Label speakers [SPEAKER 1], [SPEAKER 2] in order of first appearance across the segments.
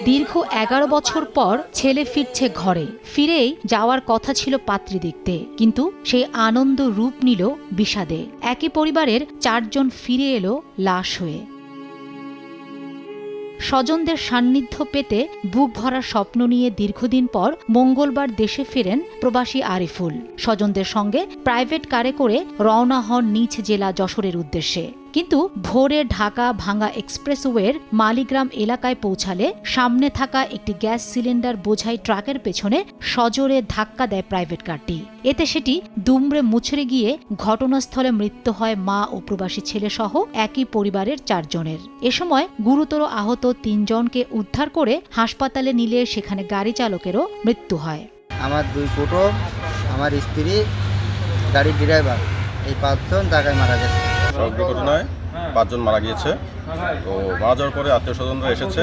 [SPEAKER 1] দীর্ঘ ১১ বছর পর ছেলে ফিরছে ঘরে। ফিরেই যাওয়ার কথা ছিল পাত্রী দেখতে, কিন্তু সেই আনন্দ রূপ নিল বিষাদে। একই পরিবারের ৪ জন ফিরে এলো লাশ হয়ে। স্বজনদের সান্নিধ্য পেতে বুক ভরা স্বপ্ন নিয়ে দীর্ঘদিন পর মঙ্গলবার দেশে ফেরেন প্রবাসী আরিফুল। স্বজনদের সঙ্গে প্রাইভেট কারে করে রওনা হন নিজ জেলা যশোরের উদ্দেশ্যে। কিন্তু ভোরে ঢাকা ভাঙ্গা এক্সপ্রেসওয়ের মালিগ্রাম এলাকায় পৌঁছালে সামনে থাকা একটি গ্যাস সিলিন্ডার বোঝাই ট্রাকের পেছনে সজোরে ধাক্কা দেয় প্রাইভেট কারটি। এতে সেটি দুমড়ে মুচড়ে গিয়ে ঘটনাস্থলে মৃত্যু হয় মা ও প্রবাসী ছেলেসহ একই পরিবারের ৪ জনের। এ সময় গুরুতর আহত ৩ জনকে উদ্ধার করে হাসপাতালে নিলে সেখানে গাড়ি চালকেরও মৃত্যু হয়।
[SPEAKER 2] আমার 2 কুটুম, আমার স্ত্রী, গাড়ির ড্রাইভার, এই 5 জন জায়গায় মারা গেছে।
[SPEAKER 3] সড়ক দুর্ঘটনায় 5 জন মারা গিয়েছে। তো মারা যাওয়ার পরে আত্মীয়স্বজনরা এসেছে,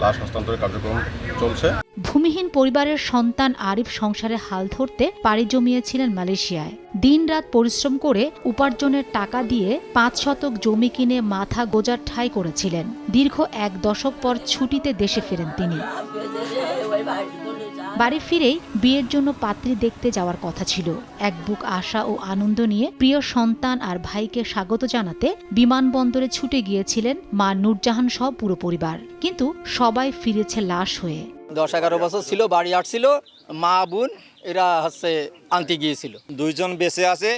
[SPEAKER 3] লাশ হস্তান্তরের কার্যক্রম চলছে।
[SPEAKER 1] ভূমিহীন পরিবারের সন্তান আরিফ সংসারে হাল ধরতে পাড়ি জমিয়েছিলেন মালয়েশিয়ায়। দিনরাত পরিশ্রম করে উপার্জনের টাকা দিয়ে 5 শতক জমি কিনে মাথা গোজার ঠাঁই করেছিলেন। দীর্ঘ 1 দশক পর ছুটিতে দেশে ফেরেন তিনি। বাড়ি ফিরেই বিয়ের জন্য পাত্রী দেখতে যাওয়ার কথা ছিল। এক বুক আশা ও আনন্দ নিয়ে প্রিয় সন্তান আর ভাইকে স্বাগত জানাতে বিমানবন্দরে ছুটে গিয়েছিলেন মা নূরজাহান সহ পুরো পরিবার। কিন্তু সবাই ফিরেছে লাশ হয়ে।
[SPEAKER 4] 10-11 বছর ছিল, বাড়ি আসছিল, মা বোন এরা আনতে গিয়েছিল।
[SPEAKER 5] 2 জন বেঁচে আছে,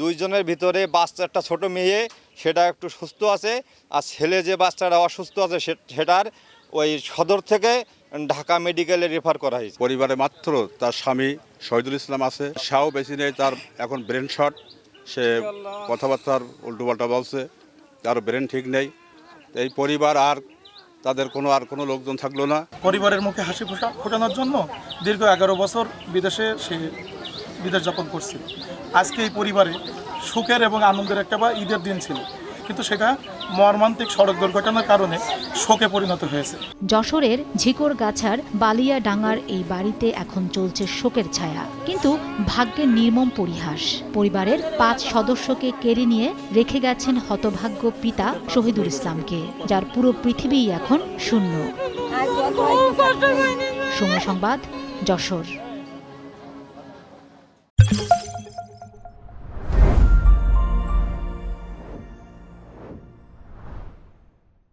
[SPEAKER 5] 2 জনের ভিতরে বাচ্চা একটা ছোট মেয়ে, সেটা একটু সুস্থ আছে, আর ছেলে যে বাচ্চাটা অসুস্থ আছে সেটার ওই সদর থেকে ঢাকা মেডিকেলে রেফার করা হয়েছে।
[SPEAKER 3] পরিবারে মাত্র তার স্বামী শহীদুল ইসলাম আছে, সেও বেশি নেই, তার এখন ব্রেন শট, সে কথাবার্তার উল্টোপাল্টা বলছে, তার ব্রেন ঠিক নেই। এই পরিবার আর তাদের কোনো লোকজন থাকলো না।
[SPEAKER 6] পরিবারের মুখে হাসি ফোটানোর জন্য দীর্ঘ 11 বছর বিদেশে সে বিদেশ যাপন করছিল। আজকে এই পরিবারে সুখের এবং আনন্দের একটা বা ঈদের দিন ছিল, কিন্তু সেটা মর্মান্তিক সড়ক দুর্ঘটনার কারণে শোকে পরিণত হয়েছে।
[SPEAKER 1] যশোরের ঝিকরগাছার বালিয়াডাঙ্গার এই বাড়িতে এখন চলছে শোকের ছায়া। কিন্তু ভাগ্যের নির্মম পরিহাস, পরিবারের 5 সদস্যকে কেড়ে নিয়ে রেখে গেছেন হতভাগ্য পিতা শহীদুল ইসলামকে, যার পুরো পৃথিবী এখন শূন্য। সময় সংবাদ, যশোর।